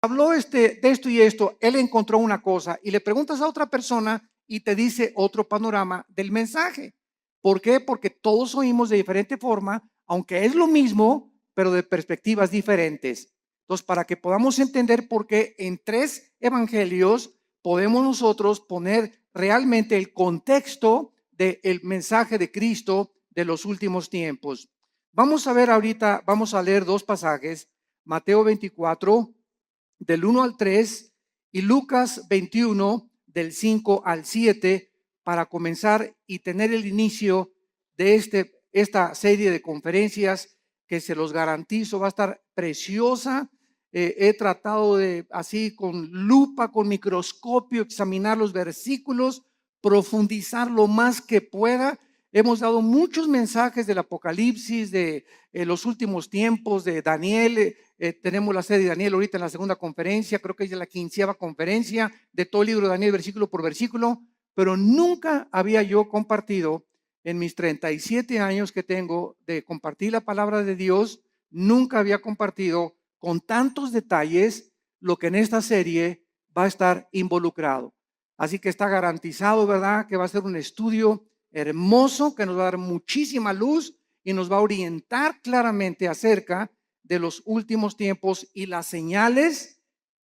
habló de esto y esto, él encontró una cosa y le preguntas a otra persona y te dice otro panorama del mensaje. ¿Por qué? Porque todos oímos de diferente forma, aunque es lo mismo, pero de perspectivas diferentes. Entonces, para que podamos entender por qué en tres evangelios podemos nosotros poner realmente el contexto del mensaje de Cristo de los últimos tiempos. Vamos a ver ahorita, vamos a leer dos pasajes, Mateo 24, del 1 al 3 y Lucas 21, del 5 al 7, para comenzar y tener el inicio de esta serie de conferencias que se los garantizo va a estar preciosa. He tratado de así con lupa, con microscopio, examinar los versículos, profundizar lo más que pueda. Hemos dado muchos mensajes del Apocalipsis, de los últimos tiempos, de Daniel. Tenemos la serie de Daniel ahorita en la segunda conferencia, creo que es la 15ª conferencia de todo el libro de Daniel, versículo por versículo, pero nunca había yo compartido en mis 37 años que tengo de compartir la palabra de Dios, nunca había compartido con tantos detalles lo que en esta serie va a estar involucrado. Así que está garantizado, ¿verdad?, que va a ser un estudio hermoso que nos va a dar muchísima luz y nos va a orientar claramente acerca de los últimos tiempos y las señales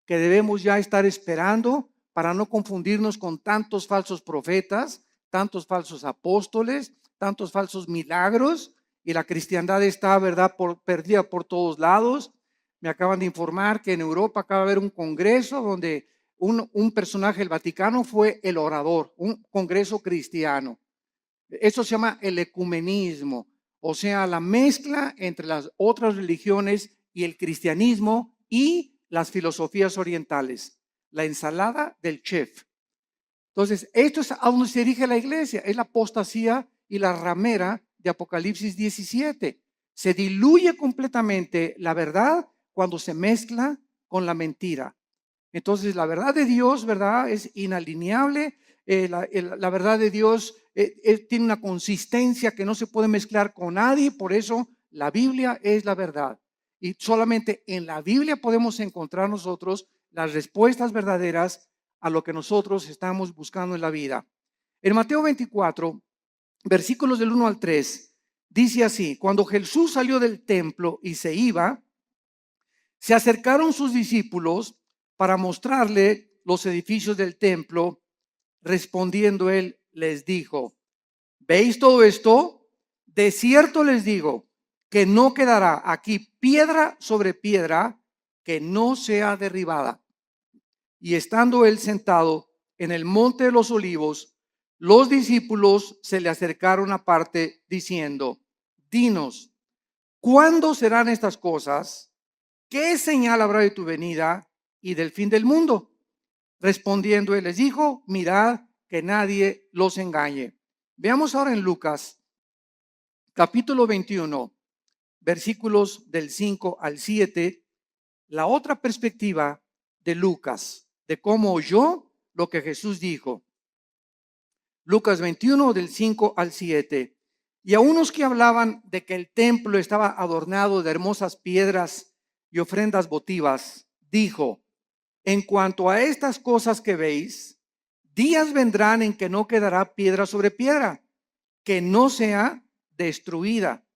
que debemos ya estar esperando para no confundirnos con tantos falsos profetas, tantos falsos apóstoles, tantos falsos milagros, y la cristiandad está, ¿verdad?, perdida por todos lados. Me acaban de informar que en Europa acaba de haber un congreso donde un personaje del Vaticano fue el orador, un congreso cristiano. Eso se llama el ecumenismo, o sea, la mezcla entre las otras religiones y el cristianismo y las filosofías orientales, la ensalada del chef. Entonces, esto es a donde se dirige la iglesia, es la apostasía y la ramera de Apocalipsis 17. Se diluye completamente la verdad cuando se mezcla con la mentira. Entonces, la verdad de Dios, ¿verdad?, es inalineable. La verdad de Dios tiene una consistencia que no se puede mezclar con nadie. Por eso la Biblia es la verdad. Y solamente en la Biblia podemos encontrar nosotros las respuestas verdaderas a lo que nosotros estamos buscando en la vida. En Mateo 24, versículos del 1 al 3, dice así: cuando Jesús salió del templo y se iba, se acercaron sus discípulos para mostrarle los edificios del templo. Respondiendo él, les dijo: ¿veis todo esto? De cierto les digo que no quedará aquí piedra sobre piedra que no sea derribada. Y estando él sentado en el monte de los olivos, los discípulos se le acercaron aparte diciendo: dinos, ¿cuándo serán estas cosas? ¿Qué señal habrá de tu venida y del fin del mundo? Respondiendo él les dijo: mirad que nadie los engañe. Veamos ahora en Lucas capítulo 21, versículos del 5 al 7, la otra perspectiva de Lucas, de cómo oyó lo que Jesús dijo. Lucas 21, del 5 al 7. Y a unos que hablaban de que el templo estaba adornado de hermosas piedras y ofrendas votivas, dijo: en cuanto a estas cosas que veis, días vendrán en que no quedará piedra sobre piedra, que no sea destruida.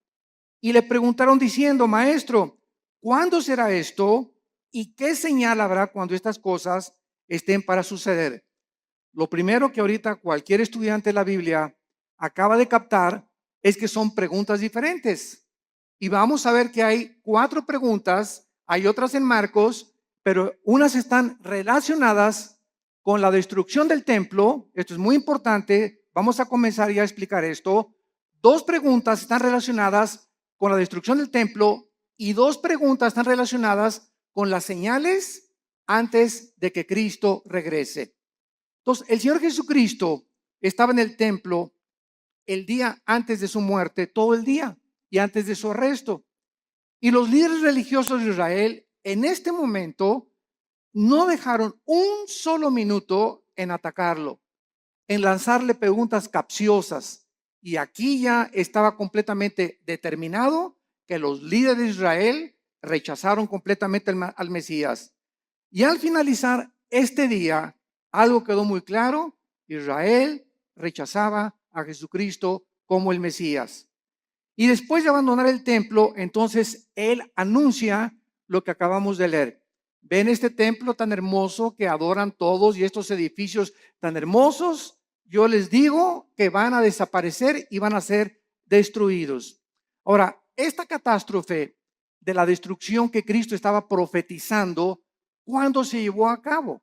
Y le preguntaron diciendo: maestro, ¿cuándo será esto? ¿Y qué señal habrá cuando estas cosas estén para suceder? Lo primero que ahorita cualquier estudiante de la Biblia acaba de captar es que son preguntas diferentes. Y vamos a ver que hay 4 preguntas, hay otras en Marcos, pero unas están relacionadas con la destrucción del templo. Esto es muy importante. Vamos a comenzar ya a explicar esto. 2 preguntas están relacionadas con la destrucción del templo y 2 preguntas están relacionadas con las señales antes de que Cristo regrese. Entonces, el Señor Jesucristo estaba en el templo el día antes de su muerte, todo el día, y antes de su arresto. Y los líderes religiosos de Israel en este momento no dejaron un solo minuto en atacarlo, en lanzarle preguntas capciosas. Y aquí ya estaba completamente determinado que los líderes de Israel rechazaron completamente al Mesías. Y al finalizar este día, algo quedó muy claro: Israel rechazaba a Jesucristo como el Mesías. Y después de abandonar el templo, entonces él anuncia lo que acabamos de leer. Ven este templo tan hermoso que adoran todos y estos edificios tan hermosos, yo les digo que van a desaparecer y van a ser destruidos. Ahora, esta catástrofe de la destrucción que Cristo estaba profetizando, ¿cuándo se llevó a cabo?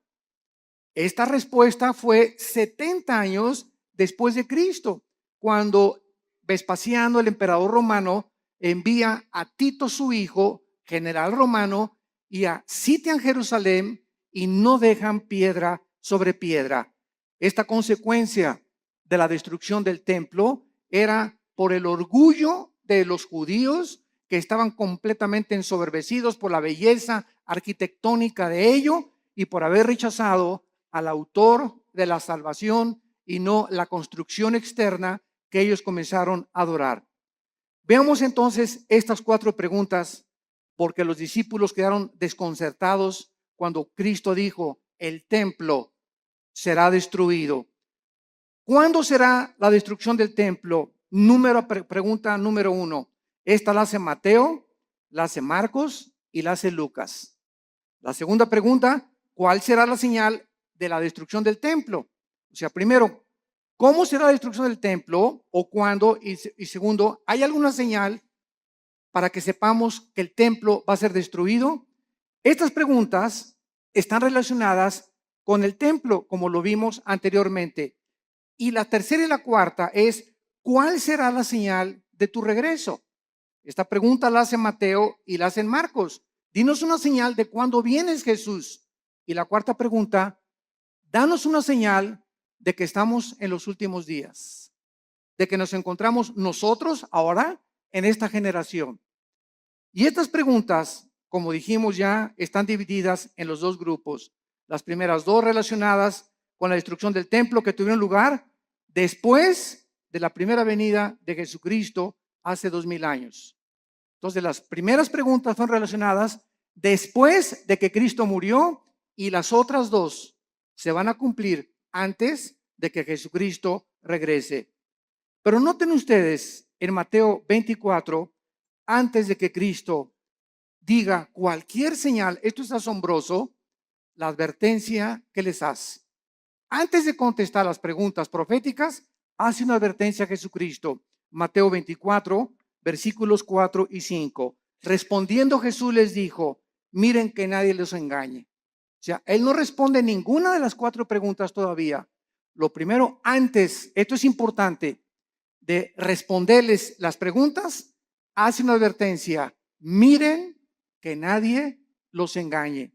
Esta respuesta fue 70 años después de Cristo, cuando Vespasiano, el emperador romano, envía a Tito, su hijo, general romano, y a sitian Jerusalén y no dejan piedra sobre piedra. Esta consecuencia de la destrucción del templo era por el orgullo de los judíos, que estaban completamente ensoberbecidos por la belleza arquitectónica de ello y por haber rechazado al autor de la salvación y no la construcción externa que ellos comenzaron a adorar. Veamos entonces estas 4 preguntas, porque los discípulos quedaron desconcertados cuando Cristo dijo: el templo será destruido. ¿Cuándo será la destrucción del templo? Pregunta número 1. Esta la hace Mateo, la hace Marcos y la hace Lucas. La segunda pregunta: ¿cuál será la señal de la destrucción del templo? O sea, primero, ¿cómo será la destrucción del templo o cuándo? Y segundo, ¿hay alguna señal para que sepamos que el templo va a ser destruido? Estas preguntas están relacionadas con el templo, como lo vimos anteriormente. Y la tercera y la cuarta es: ¿cuál será la señal de tu regreso? Esta pregunta la hace Mateo y la hace Marcos. Dinos una señal de cuándo vienes, Jesús. Y la cuarta pregunta: danos una señal de que estamos en los últimos días, de que nos encontramos nosotros ahora en esta generación. Y estas preguntas, como dijimos ya, están divididas en los 2 grupos. Las primeras 2 relacionadas con la destrucción del templo que tuvieron lugar después de la primera venida de Jesucristo hace 2000 años. Entonces, las primeras preguntas son relacionadas después de que Cristo murió, y las otras 2 se van a cumplir antes de que Jesucristo regrese. Pero noten ustedes en Mateo 24, antes de que Cristo diga cualquier señal, esto es asombroso, la advertencia que les hace. Antes de contestar las preguntas proféticas, hace una advertencia a Jesucristo. Mateo 24, versículos 4 y 5. Respondiendo Jesús les dijo: miren que nadie los engañe. O sea, él no responde ninguna de las 4 preguntas todavía. Lo primero, antes, esto es importante, de responderles las preguntas, hace una advertencia: miren que nadie los engañe.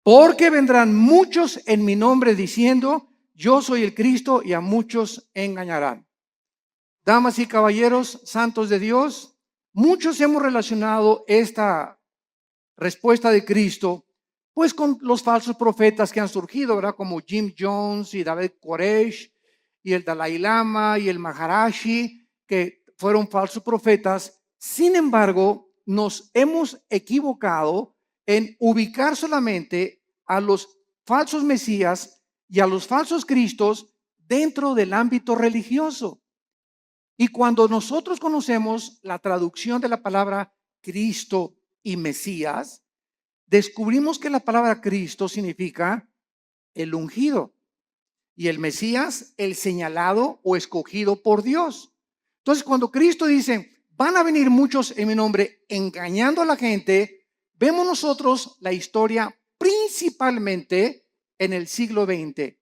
Porque vendrán muchos en mi nombre diciendo: yo soy el Cristo, y a muchos engañarán. Damas y caballeros, santos de Dios, muchos hemos relacionado esta respuesta de Cristo pues con los falsos profetas que han surgido, ¿verdad? Como Jim Jones y David Koresh y el Dalai Lama y el Maharashi, que fueron falsos profetas. Sin embargo, nos hemos equivocado en ubicar solamente a los falsos mesías y a los falsos cristos dentro del ámbito religioso. Y cuando nosotros conocemos la traducción de la palabra Cristo y Mesías, descubrimos que la palabra Cristo significa el ungido y el Mesías el señalado o escogido por Dios. Entonces, cuando Cristo dice: van a venir muchos en mi nombre engañando a la gente, vemos nosotros la historia principalmente en el siglo XX.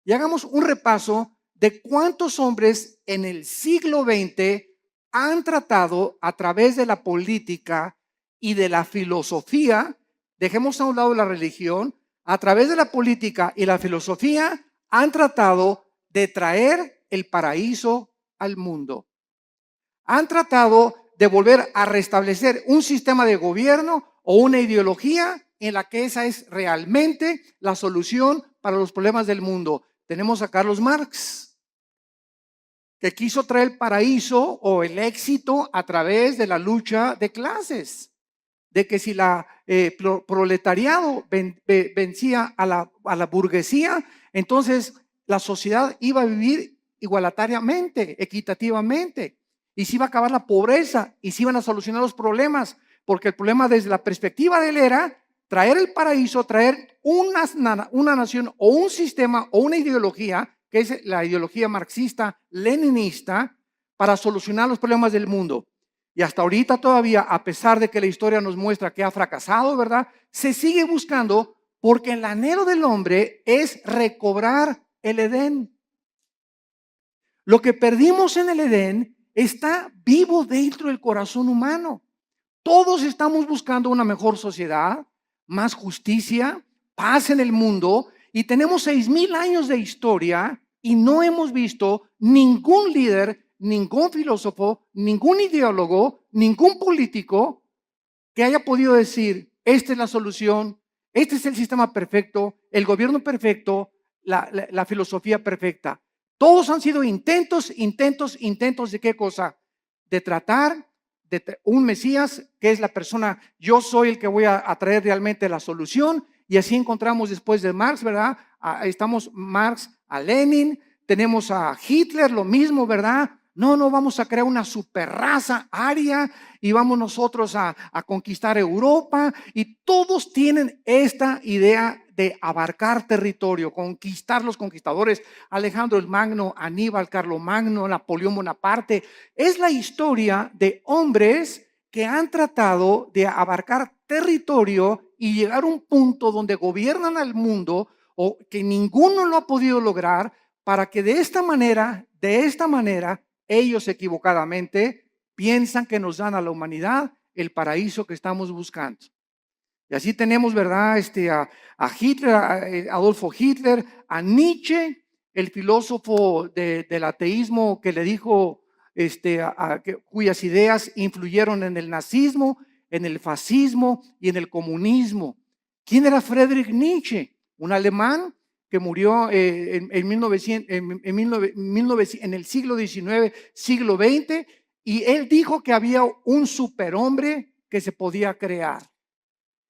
Y hagamos un repaso de cuántos hombres en el siglo XX han tratado a través de la política y de la filosofía. Dejemos a un lado la religión. A través de la política y la filosofía han tratado de traer el paraíso al mundo. Han tratado de volver a restablecer un sistema de gobierno o una ideología en la que esa es realmente la solución para los problemas del mundo. Tenemos a Carlos Marx, que quiso traer el paraíso o el éxito a través de la lucha de clases. de que si la proletariado vencía a la burguesía, entonces la sociedad iba a vivir igualitariamente, equitativamente, y se iba a acabar la pobreza y se iban a solucionar los problemas, porque el problema desde la perspectiva de él era traer el paraíso, traer una nación o un sistema o una ideología, que es la ideología marxista-leninista, para solucionar los problemas del mundo. Y hasta ahorita todavía, a pesar de que la historia nos muestra que ha fracasado, ¿verdad? Se sigue buscando porque el anhelo del hombre es recobrar el Edén. Lo que perdimos en el Edén está vivo dentro del corazón humano. Todos estamos buscando una mejor sociedad, más justicia, paz en el mundo, y tenemos 6,000 años de historia y no hemos visto ningún líder, ningún filósofo, ningún ideólogo, ningún político que haya podido decir, esta es la solución, este es el sistema perfecto, el gobierno perfecto, la filosofía perfecta. Todos han sido intentos ¿de qué cosa? De tratar de un Mesías que es la persona, yo soy el que voy a traer realmente la solución, y así encontramos después de Marx, ¿verdad? Estamos Marx a Lenin, tenemos a Hitler, lo mismo, ¿verdad? No, vamos a crear una superraza aria y vamos nosotros a conquistar Europa, y todos tienen esta idea de abarcar territorio, conquistar los conquistadores, Alejandro el Magno, Aníbal, Carlomagno, Napoleón Bonaparte. Es la historia de hombres que han tratado de abarcar territorio y llegar a un punto donde gobiernan al mundo, o que ninguno lo ha podido lograr, para que de esta manera, ellos equivocadamente piensan que nos dan a la humanidad el paraíso que estamos buscando. Y así tenemos, ¿verdad? A Hitler, a Adolfo Hitler, a Nietzsche, el filósofo del ateísmo, que le dijo, cuyas ideas influyeron en el nazismo, en el fascismo y en el comunismo. ¿Quién era Friedrich Nietzsche? Un alemán que murió en el siglo XIX, siglo XX, y él dijo que había un superhombre que se podía crear,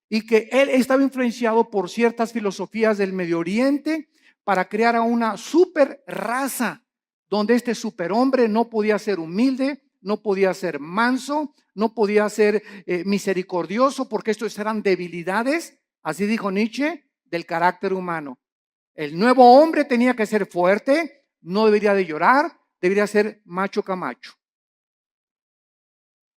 y que él estaba influenciado por ciertas filosofías del Medio Oriente para crear a una super raza, donde este superhombre no podía ser humilde, no podía ser manso, no podía ser misericordioso, porque estos eran debilidades, así dijo Nietzsche, del carácter humano. El nuevo hombre tenía que ser fuerte, no debería de llorar, debería ser macho camacho.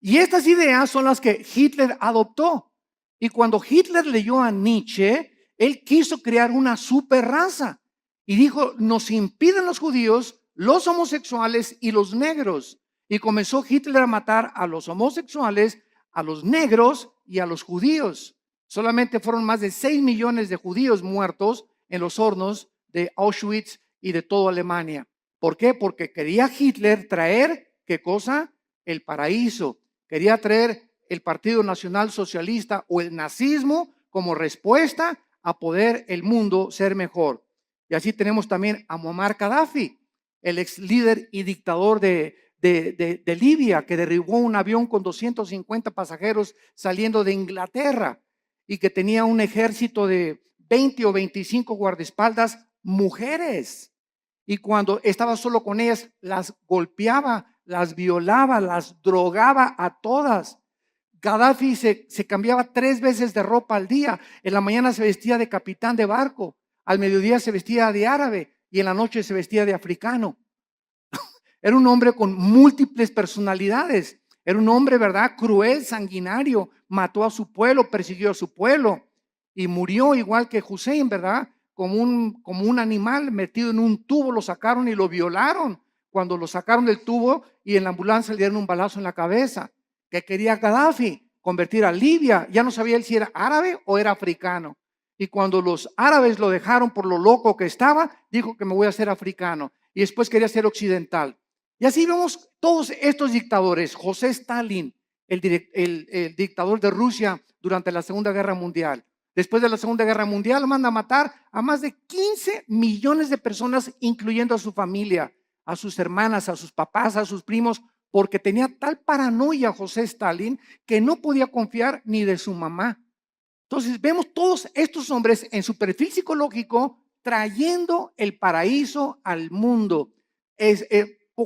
Y estas ideas son las que Hitler adoptó. Y cuando Hitler leyó a Nietzsche, él quiso crear una super raza y dijo, nos impiden los judíos, los homosexuales y los negros. Y comenzó Hitler a matar a los homosexuales, a los negros y a los judíos. Solamente fueron más de 6 millones de judíos muertos en los hornos de Auschwitz y de toda Alemania. ¿Por qué? Porque quería Hitler traer, ¿qué cosa? El paraíso. Quería traer el Partido Nacional Socialista o el nazismo como respuesta a poder el mundo ser mejor. Y así tenemos también a Muammar Gaddafi, el ex líder y dictador de Libia, que derribó un avión con 250 pasajeros saliendo de Inglaterra, y que tenía un ejército de 20 o 25 guardaespaldas mujeres. Y cuando estaba solo con ellas, las golpeaba, las violaba, las drogaba a todas. Gaddafi se cambiaba 3 veces de ropa al día. En la mañana se vestía de capitán de barco, al mediodía se vestía de árabe y en la noche se vestía de africano. Era un hombre con múltiples personalidades. Era un hombre, ¿verdad? Cruel, sanguinario. Mató a su pueblo, persiguió a su pueblo y murió igual que Hussein, ¿verdad? Como un animal metido en un tubo. Lo sacaron y lo violaron. Cuando lo sacaron del tubo y en la ambulancia le dieron un balazo en la cabeza. Que quería Gaddafi convertir a Libia. Ya no sabía él si era árabe o era africano. Y cuando los árabes lo dejaron por lo loco que estaba, dijo que me voy a hacer africano. Y después quería ser occidental. Y así vemos todos estos dictadores. José Stalin, el dictador de Rusia durante la Segunda Guerra Mundial. Después de la Segunda Guerra Mundial manda a matar a más de 15 millones de personas, incluyendo a su familia, a sus hermanas, a sus papás, a sus primos, porque tenía tal paranoia José Stalin que no podía confiar ni de su mamá. Entonces vemos todos estos hombres en su perfil psicológico trayendo el paraíso al mundo,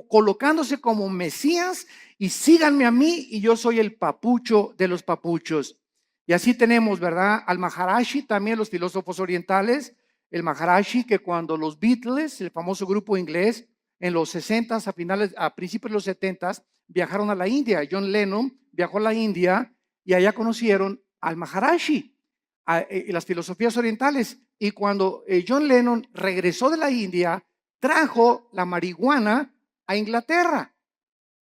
colocándose como Mesías y síganme a mí y yo soy el papucho de los papuchos. Y así tenemos, ¿verdad? Al Maharishi, también los filósofos orientales, el Maharishi que cuando los Beatles, el famoso grupo inglés, en los 60 a principios de los 70 viajaron a la India. John Lennon viajó a la India y allá conocieron al Maharishi y las filosofías orientales. Y cuando John Lennon regresó de la India, trajo la marihuana a Inglaterra.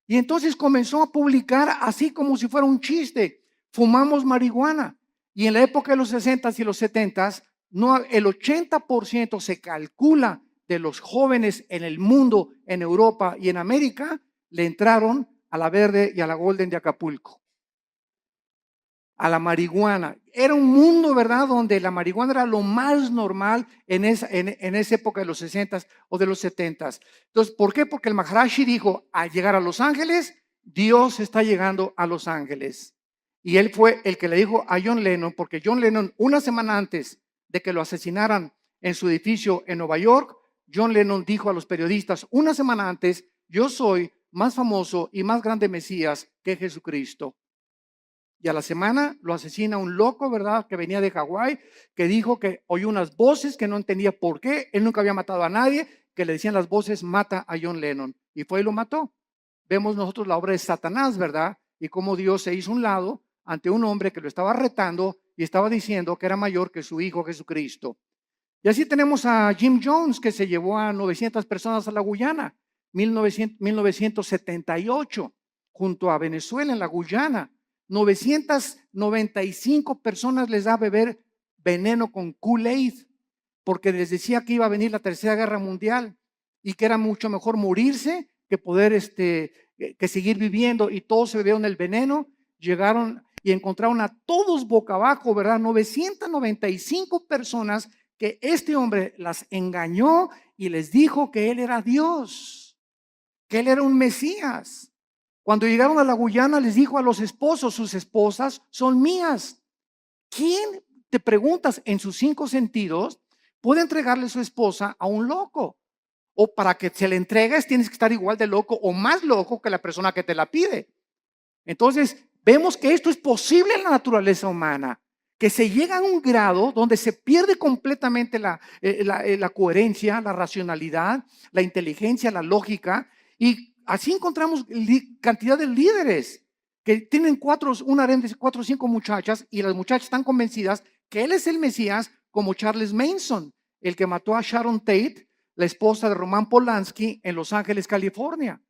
Y entonces comenzó a publicar así como si fuera un chiste. Fumamos marihuana. Y en la época de los 60s y los 70s, no, el 80% se calcula de los jóvenes en el mundo, en Europa y en América, le entraron a la Verde y a la Golden de Acapulco, a la marihuana. Era un mundo, ¿verdad?, donde la marihuana era lo más normal en esa época de los 60s o de los 70s. Entonces, ¿por qué? Porque el Maharishi dijo, al llegar a Los Ángeles, Dios está llegando a Los Ángeles. Y él fue el que le dijo a John Lennon, porque John Lennon, una semana antes de que lo asesinaran en su edificio en Nueva York, John Lennon dijo a los periodistas, una semana antes, yo soy más famoso y más grande Mesías que Jesucristo. Y a la semana lo asesina un loco, ¿verdad?, que venía de Hawái, que dijo que oyó unas voces que no entendía por qué. Él nunca había matado a nadie, que le decían las voces, mata a John Lennon. Y fue y lo mató. Vemos nosotros la obra de Satanás, ¿verdad? Y cómo Dios se hizo un lado ante un hombre que lo estaba retando y estaba diciendo que era mayor que su hijo Jesucristo. Y así tenemos a Jim Jones, que se llevó a 900 personas a la Guyana, 1978, junto a Venezuela en la Guyana. 995 personas les da a beber veneno con Kool-Aid, porque les decía que iba a venir la Tercera Guerra Mundial y que era mucho mejor morirse que poder que seguir viviendo, y todos se bebieron el veneno. Llegaron y encontraron a todos boca abajo, ¿verdad? 995 personas que este hombre las engañó y les dijo que él era Dios, que él era un Mesías. Cuando llegaron a la Guyana les dijo a los esposos, sus esposas son mías. ¿Quién, te preguntas, en sus 5 sentidos puede entregarle su esposa a un loco? O para que se le entregues tienes que estar igual de loco o más loco que la persona que te la pide. Entonces vemos que esto es posible en la naturaleza humana, que se llega a un grado donde se pierde completamente la coherencia, la racionalidad, la inteligencia, la lógica, y así encontramos cantidad de líderes que tienen un harén de 4 o 5 muchachas, y las muchachas están convencidas que él es el Mesías, como Charles Manson, el que mató a Sharon Tate, la esposa de Roman Polanski, en Los Ángeles, California,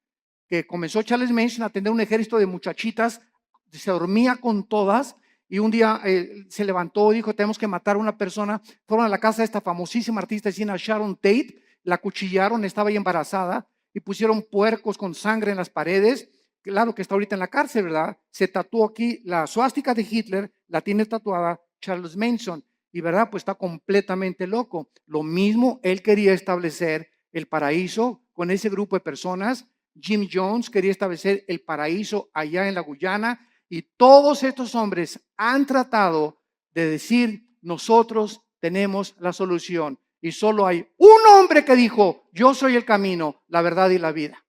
que comenzó Charles Manson a tener un ejército de muchachitas, se dormía con todas, y un día se levantó y dijo, tenemos que matar a una persona. Fueron a la casa de esta famosísima artista de cine, Sharon Tate, la acuchillaron, estaba ahí embarazada, y pusieron puercos con sangre en las paredes. Claro que está ahorita en la cárcel, ¿verdad? Se tatuó aquí la suástica de Hitler, la tiene tatuada Charles Manson, y ¿verdad? Pues está completamente loco. Lo mismo, él quería establecer el paraíso con ese grupo de personas. Jim Jones quería establecer el paraíso allá en la Guyana, y todos estos hombres han tratado de decir, nosotros tenemos la solución. Y solo hay un hombre que dijo, yo soy el camino, la verdad y la vida.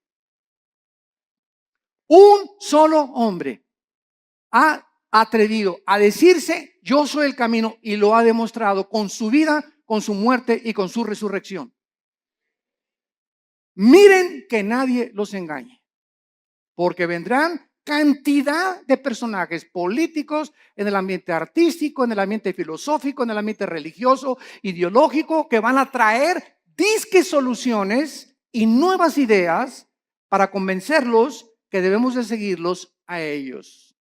Un solo hombre ha atrevido a decirse, yo soy el camino, y lo ha demostrado con su vida, con su muerte y con su resurrección. Miren que nadie los engañe, porque vendrán cantidad de personajes políticos en el ambiente artístico, en el ambiente filosófico, en el ambiente religioso, ideológico, que van a traer disque soluciones y nuevas ideas para convencerlos que debemos de seguirlos a ellos,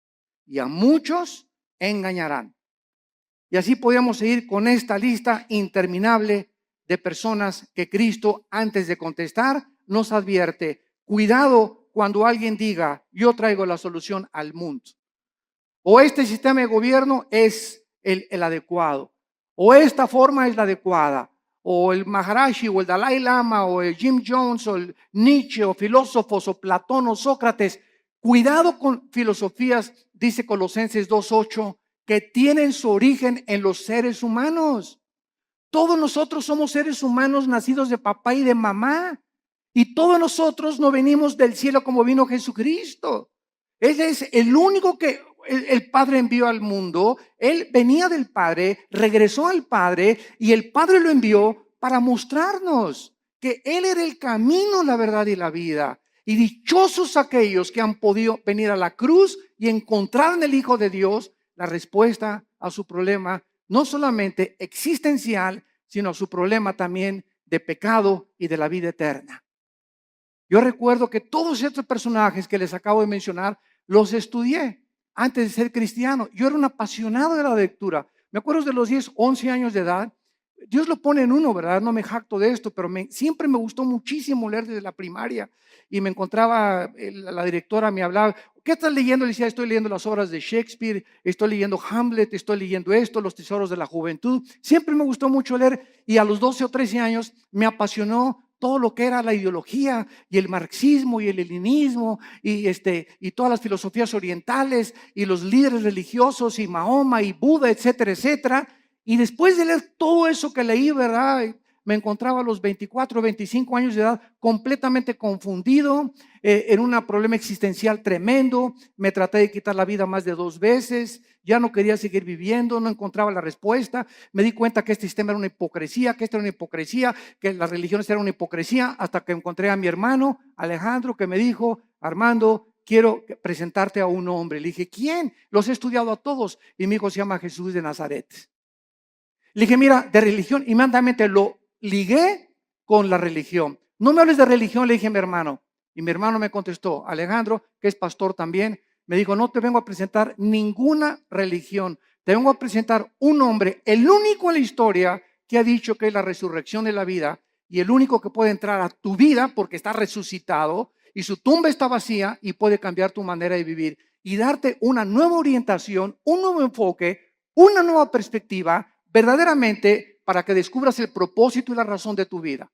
y a muchos engañarán. Y así podemos seguir con esta lista interminable de personas que Cristo, antes de contestar, nos advierte: cuidado cuando alguien diga, yo traigo la solución al mundo, o este sistema de gobierno es el adecuado, o esta forma es la adecuada, o el Maharishi, o el Dalai Lama, o el Jim Jones, o el Nietzsche, o filósofos, o Platón, o Sócrates. Cuidado con filosofías, dice Colosenses 2:8, que tienen su origen en los seres humanos. Todos nosotros somos seres humanos nacidos de papá y de mamá. Y todos nosotros no venimos del cielo como vino Jesucristo. Él es el único que el Padre envió al mundo. Él venía del Padre, regresó al Padre y el Padre lo envió para mostrarnos que Él era el camino, la verdad y la vida. Y dichosos aquellos que han podido venir a la cruz y encontrar en el Hijo de Dios la respuesta a su problema, no solamente existencial, sino a su problema también de pecado y de la vida eterna. Yo recuerdo que todos estos personajes que les acabo de mencionar, los estudié antes de ser cristiano. Yo era un apasionado de la lectura. Me acuerdo de los 10, 11 años de edad. Dios lo pone en uno, ¿verdad? No me jacto de esto, pero siempre me gustó muchísimo leer desde la primaria. Y me encontraba, la directora me hablaba, ¿qué estás leyendo? Le decía, estoy leyendo las obras de Shakespeare, estoy leyendo Hamlet, estoy leyendo esto, Los tesoros de la juventud. Siempre me gustó mucho leer y a los 12 o 13 años me apasionó todo lo que era la ideología y el marxismo y el leninismo y todas las filosofías orientales y los líderes religiosos y Mahoma y Buda, etcétera, etcétera. Y después de leer todo eso que leí, ¿verdad? Me encontraba a los 24, 25 años de edad completamente confundido, en un problema existencial tremendo. Me traté de quitar la vida más de 2 veces, ya no quería seguir viviendo, no encontraba la respuesta. Me di cuenta que este sistema era una hipocresía, que esta era una hipocresía, que las religiones eran una hipocresía, hasta que encontré a mi hermano Alejandro que me dijo, Armando, quiero presentarte a un hombre. Le dije, ¿quién? Los he estudiado a todos. Y mi hijo se llama Jesús de Nazaret. Le dije, mira, de religión, inmediatamente lo ligué con la religión. No me hables de religión, le dije a mi hermano. Y mi hermano me contestó, Alejandro, que es pastor también, me dijo, no te vengo a presentar ninguna religión, te vengo a presentar un hombre, el único en la historia que ha dicho que es la resurrección de la vida y el único que puede entrar a tu vida porque está resucitado y su tumba está vacía y puede cambiar tu manera de vivir y darte una nueva orientación, un nuevo enfoque, una nueva perspectiva, verdaderamente para que descubras el propósito y la razón de tu vida.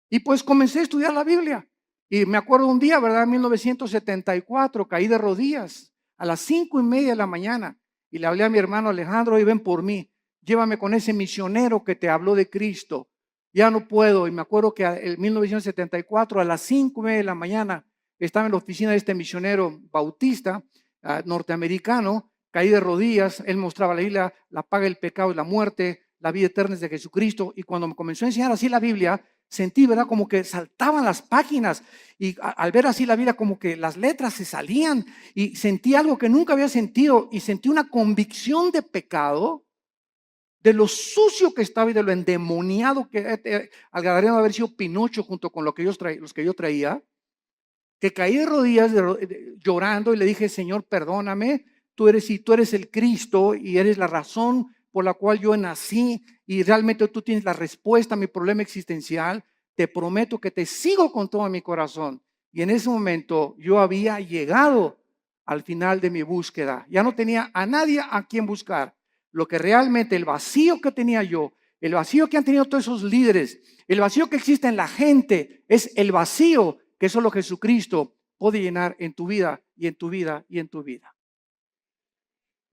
Y pues comencé a estudiar la Biblia. Y me acuerdo un día, ¿verdad? En 1974, caí de rodillas a las 5:30 de la mañana y le hablé a mi hermano Alejandro, y ven por mí, llévame con ese misionero que te habló de Cristo. Ya no puedo. Y me acuerdo que en 1974, a las 5:30 de la mañana, estaba en la oficina de este misionero bautista norteamericano. Caí de rodillas, él mostraba la Biblia, la paga del pecado y la muerte, la vida eterna es de Jesucristo. Y cuando me comenzó a enseñar así la Biblia, sentí, ¿verdad? Como que saltaban las páginas y al ver así la Biblia, como que las letras se salían y sentí algo que nunca había sentido y sentí una convicción de pecado, de lo sucio que estaba y de lo endemoniado que al Gadareno haber sido Pinocho junto con los que yo traía, que caí de rodillas llorando y le dije, Señor, perdóname. Tú eres el Cristo y eres la razón por la cual yo nací y realmente tú tienes la respuesta a mi problema existencial. Te prometo que te sigo con todo mi corazón. Y en ese momento yo había llegado al final de mi búsqueda. Ya no tenía a nadie a quien buscar. Lo que realmente, el vacío que tenía yo, el vacío que han tenido todos esos líderes, el vacío que existe en la gente, es el vacío que solo Jesucristo puede llenar en tu vida y en tu vida y en tu vida.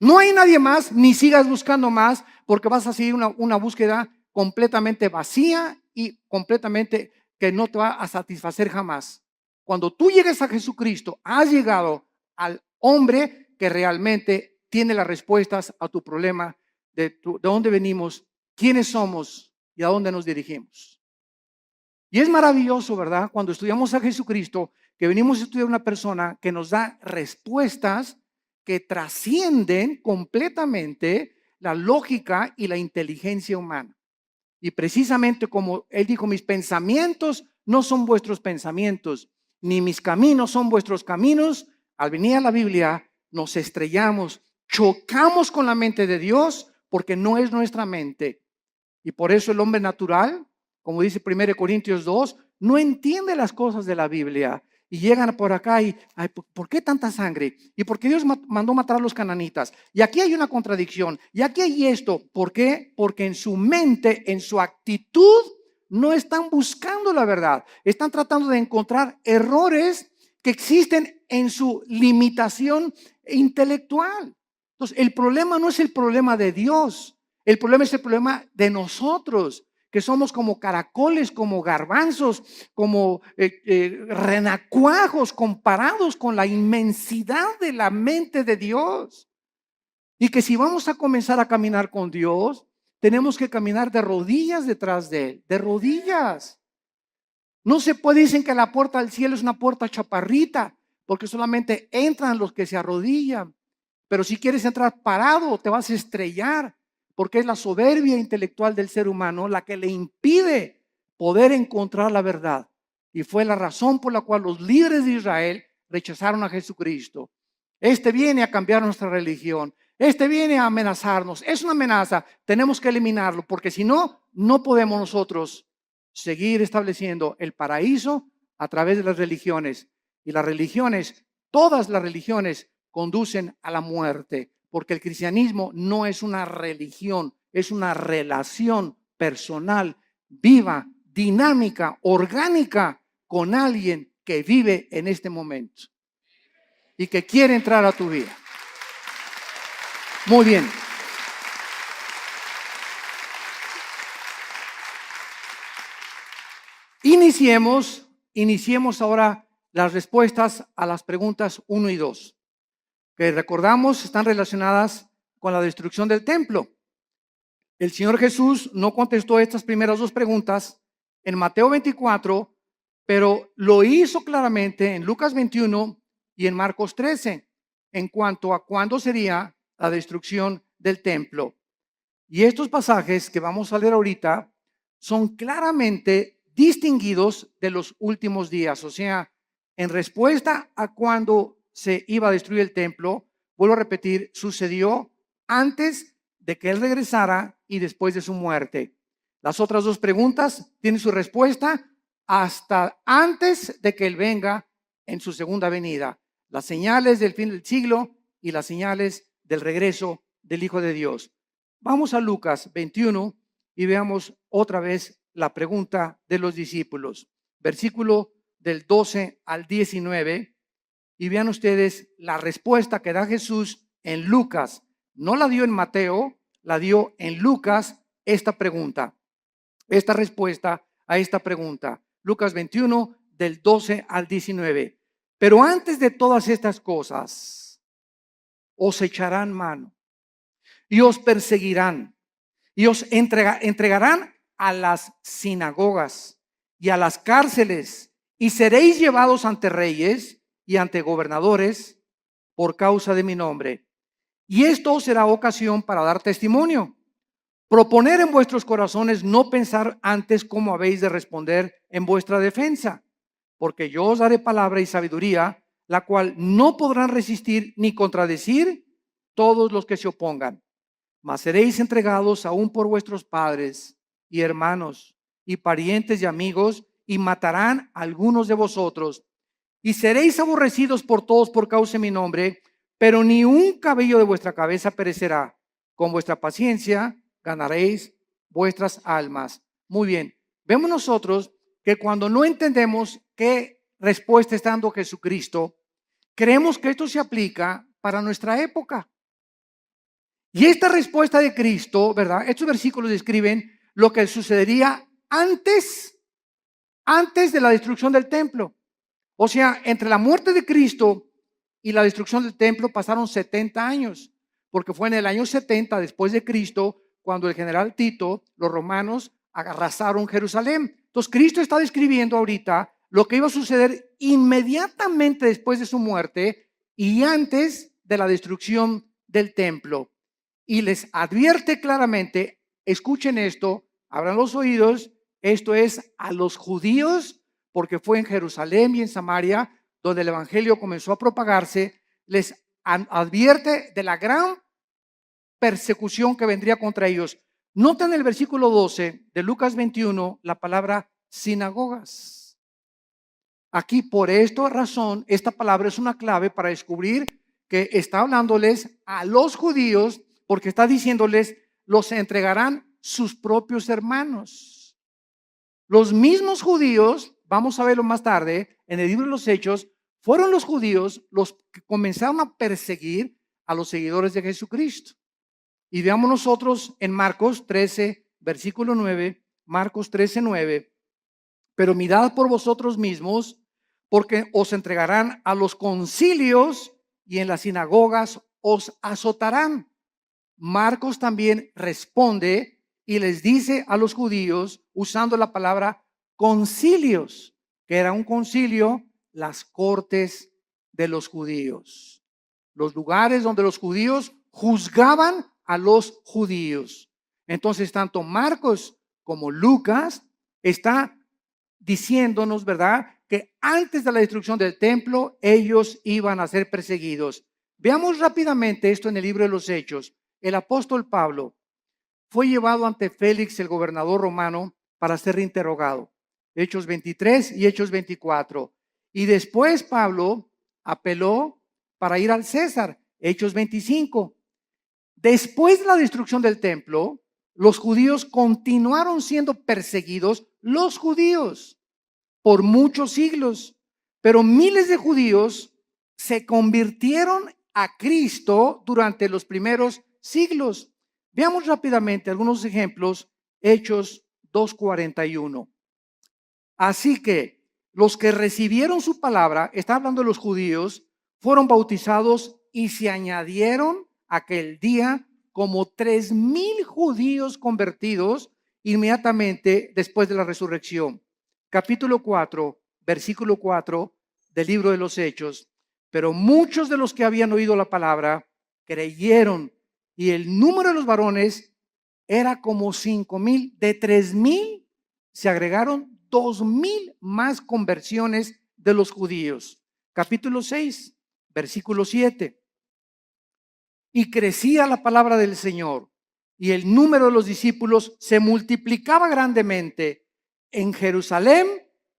No hay nadie más, ni sigas buscando más, porque vas a seguir una búsqueda completamente vacía y completamente que no te va a satisfacer jamás. Cuando tú llegues a Jesucristo, has llegado al hombre que realmente tiene las respuestas a tu problema de dónde venimos, quiénes somos y a dónde nos dirigimos. Y es maravilloso, ¿verdad? Cuando estudiamos a Jesucristo, que venimos a estudiar una persona que nos da respuestas que trascienden completamente la lógica y la inteligencia humana. Y precisamente como él dijo, mis pensamientos no son vuestros pensamientos, ni mis caminos son vuestros caminos. Al venir a la Biblia nos estrellamos, chocamos con la mente de Dios porque no es nuestra mente. Y por eso el hombre natural, como dice 1 Corintios 2, no entiende las cosas de la Biblia. Y llegan por acá y, ay, ¿por qué tanta sangre? ¿Y por qué Dios mandó matar a los cananitas? Y aquí hay una contradicción. Y aquí hay esto. ¿Por qué? Porque en su mente, en su actitud, no están buscando la verdad. Están tratando de encontrar errores que existen en su limitación intelectual. Entonces, el problema no es el problema de Dios, el problema es el problema de nosotros, que somos como caracoles, como garbanzos, como renacuajos comparados con la inmensidad de la mente de Dios. Y que si vamos a comenzar a caminar con Dios, tenemos que caminar de rodillas detrás de Él, de rodillas. No se puede, dicen que la puerta al cielo es una puerta chaparrita, porque solamente entran los que se arrodillan. Pero si quieres entrar parado, te vas a estrellar, porque es la soberbia intelectual del ser humano la que le impide poder encontrar la verdad. Y fue la razón por la cual los líderes de Israel rechazaron a Jesucristo. Este viene a cambiar nuestra religión. Este viene a amenazarnos. Es una amenaza. Tenemos que eliminarlo, porque si no, no podemos nosotros seguir estableciendo el paraíso a través de las religiones. Y las religiones, todas las religiones, conducen a la muerte, porque el cristianismo no es una religión, es una relación personal, viva, dinámica, orgánica con alguien que vive en este momento y que quiere entrar a tu vida. Muy bien. Iniciemos ahora las respuestas a las preguntas 1 y 2, que recordamos están relacionadas con la destrucción del templo. El Señor Jesús no contestó estas primeras dos preguntas en Mateo 24, pero lo hizo claramente en Lucas 21 y en Marcos 13, en cuanto a cuándo sería la destrucción del templo. Y estos pasajes que vamos a leer ahorita son claramente distinguidos de los últimos días. O sea, en respuesta a cuándo se iba a destruir el templo, vuelvo a repetir, sucedió antes de que Él regresara y después de su muerte. Las otras dos preguntas tienen su respuesta hasta antes de que Él venga en su segunda venida. Las señales del fin del siglo y las señales del regreso del Hijo de Dios. Vamos a Lucas 21 y veamos otra vez la pregunta de los discípulos. Versículo del 12 al 19. Y vean ustedes la respuesta que da Jesús en Lucas. No la dio en Mateo, la dio en Lucas esta pregunta. Esta respuesta a esta pregunta. Lucas 21 del 12 al 19. Pero antes de todas estas cosas, os echarán mano y os perseguirán y os entregarán a las sinagogas y a las cárceles y seréis llevados ante reyes y ante gobernadores por causa de mi nombre. Y esto será ocasión para dar testimonio. Proponer en vuestros corazones no pensar antes cómo habéis de responder en vuestra defensa, porque yo os daré palabra y sabiduría, la cual no podrán resistir ni contradecir todos los que se opongan. Mas seréis entregados aún por vuestros padres y hermanos y parientes y amigos, y matarán a algunos de vosotros. Y seréis aborrecidos por todos por causa de mi nombre, pero ni un cabello de vuestra cabeza perecerá. Con vuestra paciencia ganaréis vuestras almas. Muy bien, vemos nosotros que cuando no entendemos qué respuesta está dando Jesucristo, creemos que esto se aplica para nuestra época. Y esta respuesta de Cristo, ¿verdad? Estos versículos describen lo que sucedería antes de la destrucción del templo. O sea, entre la muerte de Cristo y la destrucción del templo pasaron 70 años, porque fue en el año 70 después de Cristo cuando el general Tito, los romanos, arrasaron Jerusalén. Entonces, Cristo está describiendo ahorita lo que iba a suceder inmediatamente después de su muerte y antes de la destrucción del templo. Y les advierte claramente, escuchen esto, abran los oídos, esto es a los judíos, porque fue en Jerusalén y en Samaria donde el evangelio comenzó a propagarse, les advierte de la gran persecución que vendría contra ellos. Nota en el versículo 12 de Lucas 21 la palabra sinagogas. Aquí por esta razón, esta palabra es una clave para descubrir que está hablándoles a los judíos, porque está diciéndoles, los entregarán sus propios hermanos. Los mismos judíos, vamos a verlo más tarde, en el libro de los Hechos, fueron los judíos los que comenzaron a perseguir a los seguidores de Jesucristo. Y veamos nosotros en Marcos 13, versículo 9, Marcos 13, 9. Pero mirad por vosotros mismos, porque os entregarán a los concilios y en las sinagogas os azotarán. Marcos también responde y les dice a los judíos, usando la palabra concilios, que era un concilio, las cortes de los judíos, los lugares donde los judíos juzgaban a los judíos. Entonces, tanto Marcos como Lucas está diciéndonos, ¿verdad?, que antes de la destrucción del templo, ellos iban a ser perseguidos. Veamos rápidamente esto en el libro de los Hechos. El apóstol Pablo fue llevado ante Félix, el gobernador romano, para ser interrogado. Hechos 23 y Hechos 24. Y después Pablo apeló para ir al César. Hechos 25. Después de la destrucción del templo, los judíos continuaron siendo perseguidos, los judíos, por muchos siglos. Pero miles de judíos se convirtieron a Cristo durante los primeros siglos. Veamos rápidamente algunos ejemplos. Hechos 2:41. Así que los que recibieron su palabra, está hablando de los judíos, fueron bautizados y se añadieron aquel día como 3,000 judíos convertidos inmediatamente después de la resurrección. Capítulo 4, versículo 4 del libro de los Hechos. Pero muchos de los que habían oído la palabra creyeron, y el número de los varones era como 5,000. De 3,000 se agregaron 2,000 más conversiones de los judíos. Capítulo 6, versículo 7. Y crecía la palabra del Señor, y el número de los discípulos se multiplicaba grandemente en Jerusalén,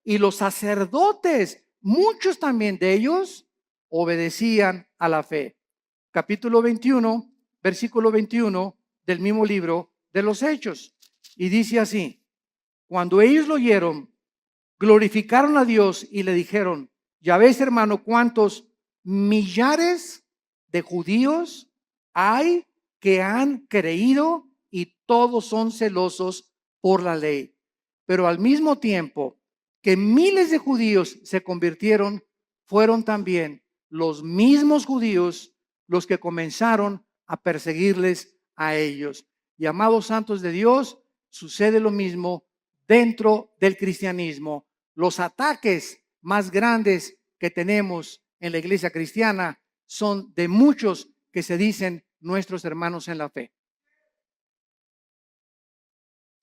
y los sacerdotes, muchos también de ellos, obedecían a la fe. Capítulo 21, versículo 21 del mismo libro de los Hechos. Y dice así: cuando ellos lo oyeron, glorificaron a Dios y le dijeron: ya ves, hermano, cuántos millares de judíos hay que han creído y todos son celosos por la ley. Pero al mismo tiempo que miles de judíos se convirtieron, fueron también los mismos judíos los que comenzaron a perseguirles a ellos. Y amados santos de Dios, sucede lo mismo dentro del cristianismo. Los ataques más grandes que tenemos en la iglesia cristiana son de muchos que se dicen nuestros hermanos en la fe.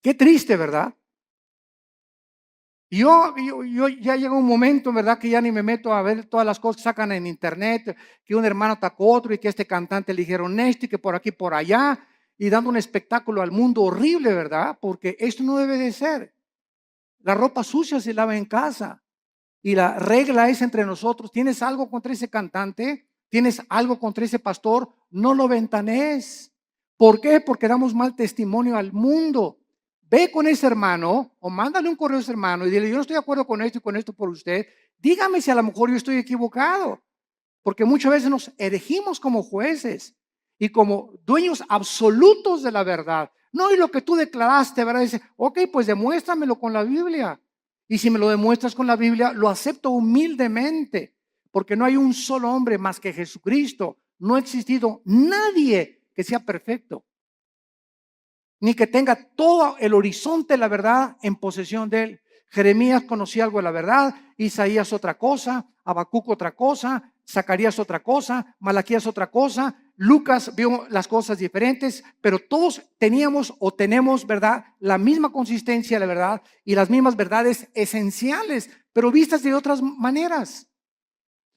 Qué triste, ¿verdad? Yo ya llega un momento, ¿verdad?, que ya ni me meto a ver todas las cosas que sacan en internet, que un hermano atacó a otro y que este cantante le dijeron esto y que por aquí, por allá, y dando un espectáculo al mundo horrible, ¿verdad? Porque esto no debe de ser. La ropa sucia se lava en casa y la regla es entre nosotros. ¿Tienes algo contra ese cantante? ¿Tienes algo contra ese pastor? No lo ventanees. ¿Por qué? Porque damos mal testimonio al mundo. Ve con ese hermano o mándale un correo a ese hermano y dile: yo no estoy de acuerdo con esto y con esto por usted. Dígame si a lo mejor yo estoy equivocado. Porque muchas veces nos erigimos como jueces y como dueños absolutos de la verdad. No, y lo que tú declaraste, ¿verdad? Dice: ok, pues demuéstramelo con la Biblia. Y si me lo demuestras con la Biblia, lo acepto humildemente. Porque no hay un solo hombre más que Jesucristo. No ha existido nadie que sea perfecto, ni que tenga todo el horizonte de la verdad en posesión de él. Jeremías conocía algo de la verdad, Isaías otra cosa, Habacuc otra cosa, Zacarías otra cosa, Malaquías otra cosa, Lucas vio las cosas diferentes, pero todos teníamos o tenemos, ¿verdad?, la misma consistencia de la verdad y las mismas verdades esenciales, pero vistas de otras maneras.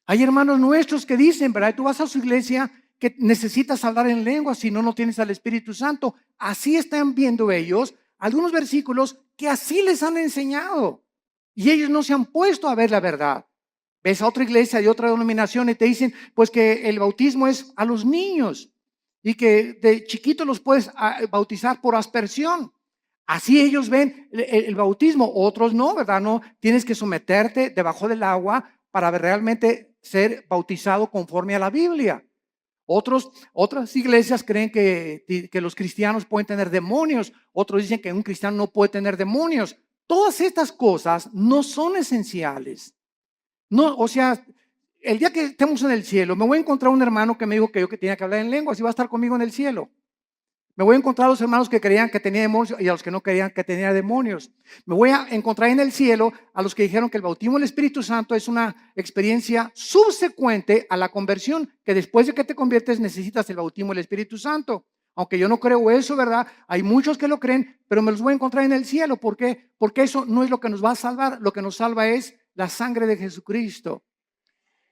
Hay hermanos nuestros que dicen, ¿verdad?, tú vas a su iglesia que necesitas hablar en lengua, si no, no tienes al Espíritu Santo. Así están viendo ellos algunos versículos que así les han enseñado y ellos no se han puesto a ver la verdad. Ves a otra iglesia de otra denominación y te dicen pues que el bautismo es a los niños y que de chiquito los puedes bautizar por aspersión. Así ellos ven el bautismo, otros no, ¿verdad? No, tienes que someterte debajo del agua para realmente ser bautizado conforme a la Biblia. Otras iglesias creen que los cristianos pueden tener demonios. Otros dicen que un cristiano no puede tener demonios. Todas estas cosas no son esenciales. No, o sea, el día que estemos en el cielo, me voy a encontrar un hermano que me dijo que yo que tenía que hablar en lenguas y va a estar conmigo en el cielo. Me voy a encontrar a los hermanos que creían que tenía demonios y a los que no creían que tenía demonios. Me voy a encontrar en el cielo a los que dijeron que el bautismo del Espíritu Santo es una experiencia subsecuente a la conversión, que después de que te conviertes necesitas el bautismo del Espíritu Santo. Aunque yo no creo eso, ¿verdad? Hay muchos que lo creen, pero me los voy a encontrar en el cielo. ¿Por qué? Porque eso no es lo que nos va a salvar. Lo que nos salva es la sangre de Jesucristo.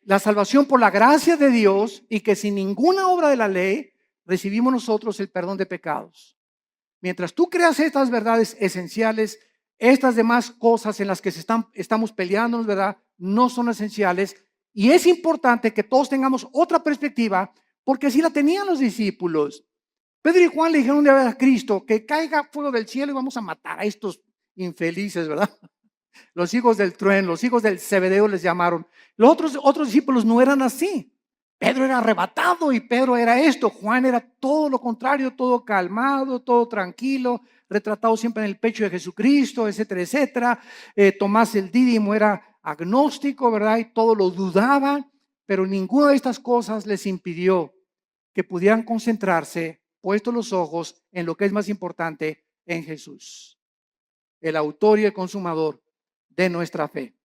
La salvación por la gracia de Dios, y que sin ninguna obra de la ley recibimos nosotros el perdón de pecados. Mientras tú creas estas verdades esenciales, estas demás cosas en las que estamos peleándonos, ¿verdad? No son esenciales. Y es importante que todos tengamos otra perspectiva, porque así la tenían los discípulos. Pedro y Juan le dijeron de a Cristo que caiga fuego del cielo y vamos a matar a estos infelices, ¿verdad? Los hijos del trueno, los hijos del Zebedeo les llamaron. Los otros discípulos no eran así. Pedro era arrebatado y Pedro era esto. Juan era todo lo contrario, todo calmado, todo tranquilo, retratado siempre en el pecho de Jesucristo, etcétera, etcétera. Tomás el Dídimo era agnóstico, ¿verdad? Y todo lo dudaba, pero ninguna de estas cosas les impidió que pudieran concentrarse, puestos los ojos en lo que es más importante, en Jesús, el autor y el consumador de nuestra fe.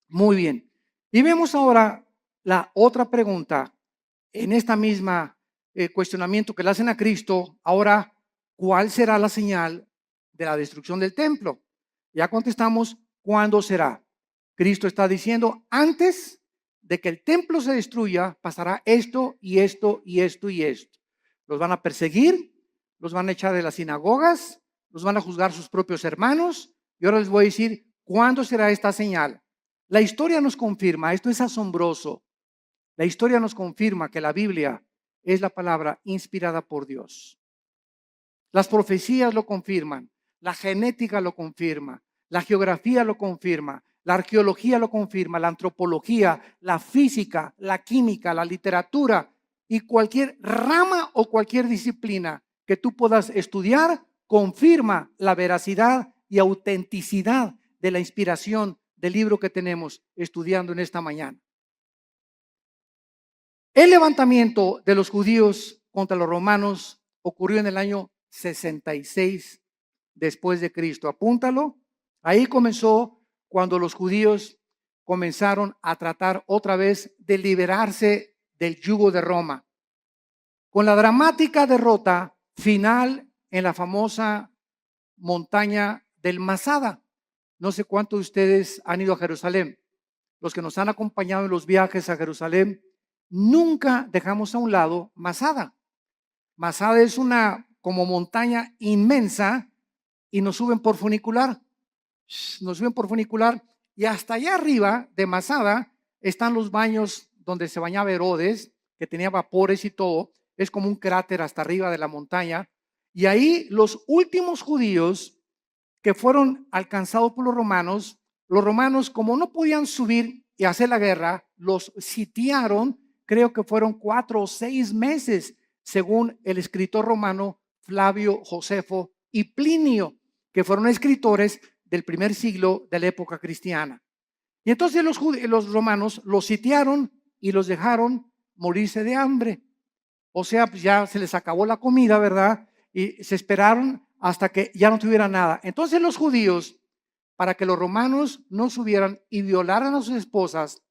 Muy bien. Y vemos ahora la otra pregunta en esta misma cuestionamiento que le hacen a Cristo. Ahora, ¿cuál será la señal de la destrucción del templo? Ya contestamos, ¿cuándo será? Cristo está diciendo, antes de que el templo se destruya, pasará esto y esto y esto y esto. Los van a perseguir, los van a echar de las sinagogas, los van a juzgar sus propios hermanos. Y ahora les voy a decir, ¿cuándo será esta señal? La historia nos confirma, esto es asombroso. La historia nos confirma que la Biblia es la palabra inspirada por Dios. Las profecías lo confirman, la genética lo confirma, la geografía lo confirma, la arqueología lo confirma, la antropología, la física, la química, la literatura y cualquier rama o cualquier disciplina que tú puedas estudiar confirma la veracidad y autenticidad de la inspiración del libro que tenemos estudiando en esta mañana. El levantamiento de los judíos contra los romanos ocurrió en el año 66 después de Cristo. Apúntalo. Ahí comenzó cuando los judíos comenzaron a tratar otra vez de liberarse del yugo de Roma. Con la dramática derrota final en la famosa montaña del Masada. No sé cuántos de ustedes han ido a Jerusalén. Los que nos han acompañado en los viajes a Jerusalén, nunca dejamos a un lado Masada. Masada es una como montaña inmensa y nos suben por funicular. Nos suben por funicular y hasta allá arriba de Masada están los baños donde se bañaba Herodes, que tenía vapores y todo. Es como un cráter hasta arriba de la montaña. Y ahí los últimos judíos que fueron alcanzados por los romanos como no podían subir y hacer la guerra, los sitiaron. Creo que fueron 4 o 6 meses, según el escritor romano Flavio Josefo y Plinio, que fueron escritores del primer siglo de la época cristiana. Y entonces los romanos los sitiaron y los dejaron morirse de hambre. O sea, pues ya se les acabó la comida, ¿verdad? Y se esperaron hasta que ya no tuviera nada. Entonces los judíos, para que los romanos no subieran y violaran a sus esposas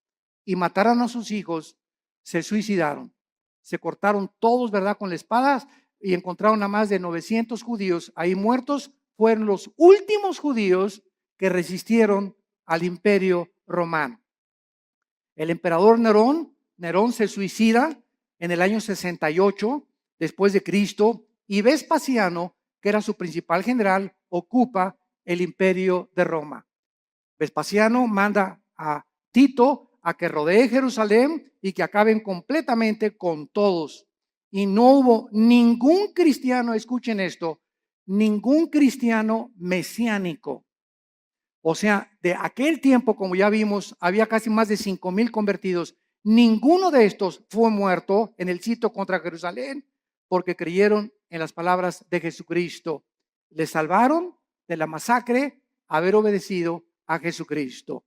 y mataran a sus hijos, se suicidaron. Se cortaron todos, ¿verdad?, con la espada y encontraron a más de 900 judíos ahí muertos. Fueron los últimos judíos que resistieron al imperio romano. El emperador Nerón se suicida en el año 68 después de Cristo y Vespasiano, que era su principal general, ocupa el imperio de Roma. Vespasiano manda a Tito a que rodee Jerusalén y que acaben completamente con todos. Y no hubo ningún cristiano, escuchen esto, ningún cristiano mesiánico. O sea, de aquel tiempo, como ya vimos, había casi más de 5,000 convertidos ninguno de estos fue muerto en el sitio contra Jerusalén porque creyeron en las palabras de Jesucristo. Les salvaron de la masacre haber obedecido a Jesucristo.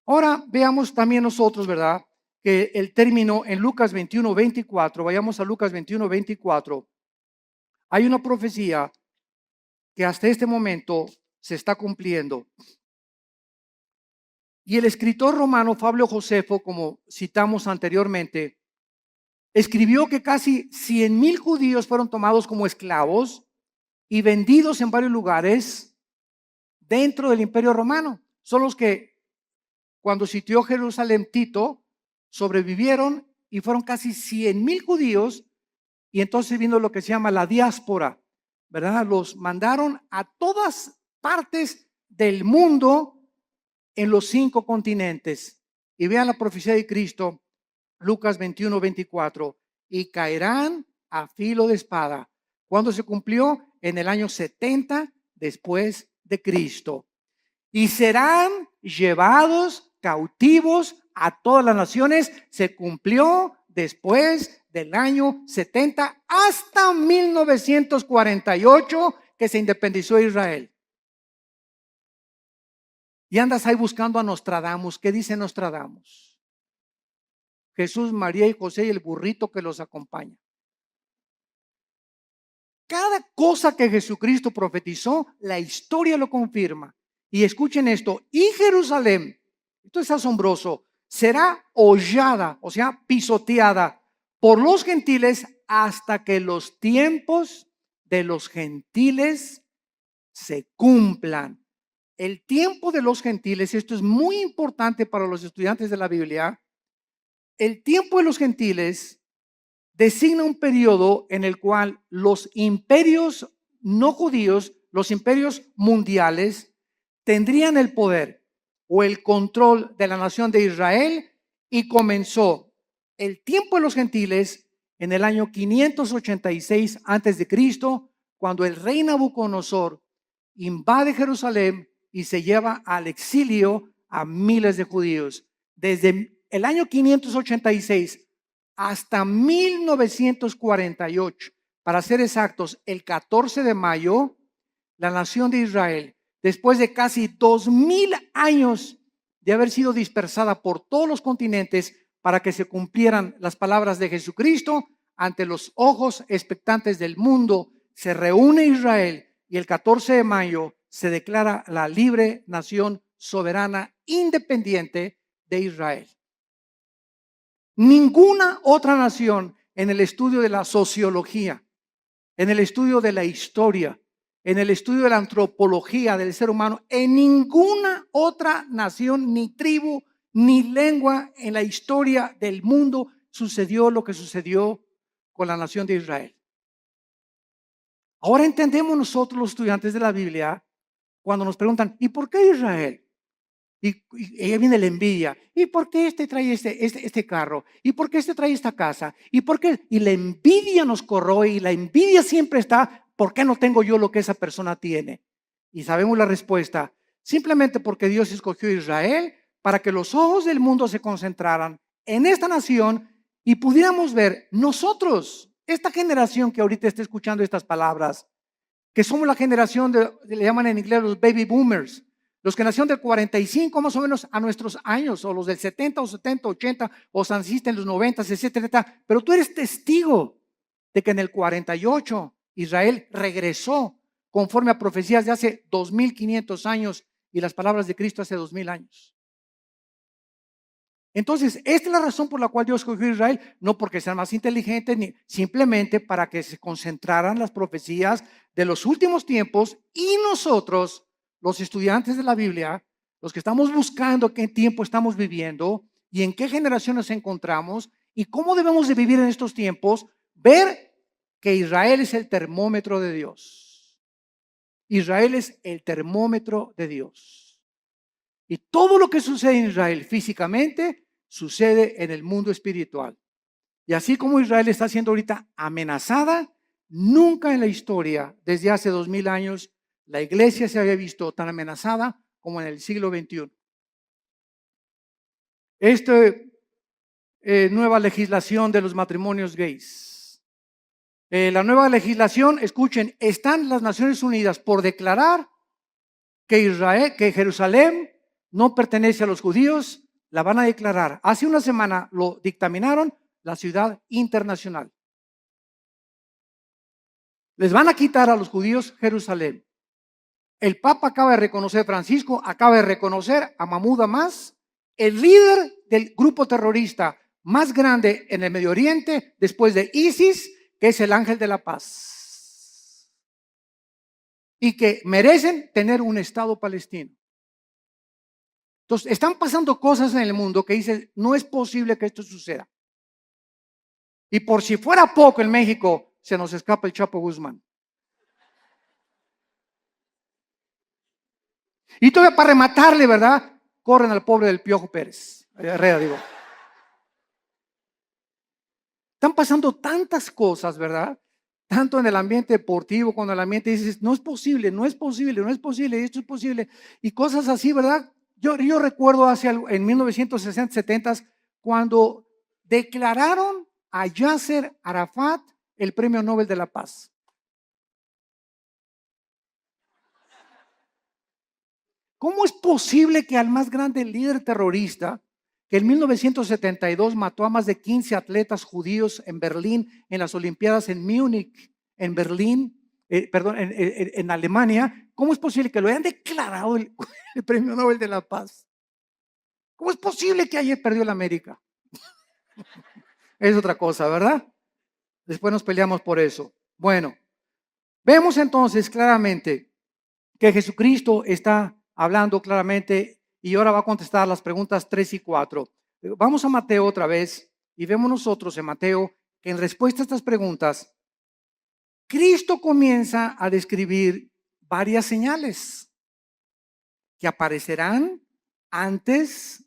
Ahora veamos también nosotros, ¿verdad? Que el término en Lucas 21:24, vayamos a Lucas 21:24, hay una profecía que hasta este momento se está cumpliendo. Y el escritor romano Fabio Josefo, como citamos anteriormente, escribió que casi 100,000 judíos fueron tomados como esclavos y vendidos en varios lugares dentro del Imperio Romano. Son los que cuando sitió Jerusalén Tito sobrevivieron y fueron casi 100,000 judíos, y entonces vino lo que se llama la diáspora, ¿verdad? Los mandaron a todas partes del mundo en los 5 continentes. Y vean la profecía de Cristo, Lucas 21:24, y caerán a filo de espada. ¿Cuándo se cumplió? En el año 70 después de Cristo. Y serán llevados cautivos a todas las naciones. Se cumplió después del año 70 hasta 1948 que se independizó Israel. Y andas ahí buscando a Nostradamus. ¿Qué dice Nostradamus? Jesús, María y José y el burrito que los acompaña. Cada cosa que Jesucristo profetizó, la historia lo confirma. Y escuchen esto, y Jerusalén, esto es asombroso, será hollada, o sea, pisoteada por los gentiles hasta que los tiempos de los gentiles se cumplan. El tiempo de los gentiles, esto es muy importante para los estudiantes de la Biblia. El tiempo de los gentiles designa un periodo en el cual los imperios no judíos, los imperios mundiales, tendrían el poder o el control de la nación de Israel, y comenzó el tiempo de los gentiles en el año 586 antes de Cristo, cuando el rey Nabucodonosor invade Jerusalén y se lleva al exilio a miles de judíos. Desde el año 586 hasta 1948, para ser exactos, el 14 de mayo, la nación de Israel, después de casi 2000 años de haber sido dispersada por todos los continentes para que se cumplieran las palabras de Jesucristo, ante los ojos expectantes del mundo, se reúne Israel y el 14 de mayo se declara la libre nación soberana independiente de Israel. Ninguna otra nación en el estudio de la sociología, en el estudio de la historia, en el estudio de la antropología del ser humano, en ninguna otra nación, ni tribu, ni lengua en la historia del mundo sucedió lo que sucedió con la nación de Israel. Ahora entendemos nosotros los estudiantes de la Biblia cuando nos preguntan, ¿y por qué Israel? Y ahí viene la envidia. ¿Y por qué este trae este carro? ¿Y por qué este trae esta casa? ¿Y por qué? Y la envidia nos corroe, y la envidia siempre está, ¿por qué no tengo yo lo que esa persona tiene? Y sabemos la respuesta, simplemente porque Dios escogió a Israel para que los ojos del mundo se concentraran en esta nación y pudiéramos ver nosotros, esta generación que ahorita está escuchando estas palabras, que somos la generación le llaman en inglés los baby boomers, los que nacieron del 45 más o menos a nuestros años, o los del 70 o 70, 80, o naciste en los 90, etcétera. Pero tú eres testigo de que en el 48 Israel regresó conforme a profecías de hace 2500 años y las palabras de Cristo hace 2000 años. Entonces, esta es la razón por la cual Dios escogió a Israel, no porque sean más inteligentes, ni simplemente para que se concentraran las profecías de los últimos tiempos, y nosotros, los estudiantes de la Biblia, los que estamos buscando qué tiempo estamos viviendo y en qué generación nos encontramos y cómo debemos de vivir en estos tiempos, ver que Israel es el termómetro de Dios. Israel es el termómetro de Dios. Y todo lo que sucede en Israel físicamente sucede en el mundo espiritual. Y así como Israel está siendo ahorita amenazada, nunca en la historia, desde hace 2000 años, la iglesia se había visto tan amenazada como en el siglo XXI. Este nueva legislación de los matrimonios gays. La nueva legislación, escuchen, están las Naciones Unidas por declarar que Jerusalén no pertenece a los judíos, la van a declarar. Hace una semana lo dictaminaron la ciudad internacional. Les van a quitar a los judíos Jerusalén. El Papa acaba de reconocer, Francisco acaba de reconocer a Mahmoud Abbas, el líder del grupo terrorista más grande en el Medio Oriente después de ISIS, que es el ángel de la paz, y que merecen tener un Estado palestino. Entonces, están pasando cosas en el mundo que dicen, no es posible que esto suceda. Y por si fuera poco, en México se nos escapa el Chapo Guzmán. Y todavía para rematarle, ¿verdad? Corren al pobre del Piojo Pérez. Herrera, digo. Están pasando tantas cosas, ¿verdad? Tanto en el ambiente deportivo, cuando el ambiente dices, no es posible, no es posible, no es posible, esto es posible. Y cosas así, ¿verdad? Yo recuerdo en 1960, 70, cuando declararon a Yasser Arafat el Premio Nobel de la Paz. ¿Cómo es posible que al más grande líder terrorista, que en 1972 mató a más de 15 atletas judíos en Berlín, en las Olimpiadas en Múnich, en Berlín, en Alemania, cómo es posible que lo hayan declarado el Premio Nobel de la Paz? ¿Cómo es posible que ayer perdió la América? Es otra cosa, ¿verdad? Después nos peleamos por eso. Bueno, vemos entonces claramente que Jesucristo está hablando claramente y ahora va a contestar las preguntas 3 y 4. Vamos a Mateo otra vez y vemos nosotros en Mateo que en respuesta a estas preguntas, Cristo comienza a describir varias señales que aparecerán antes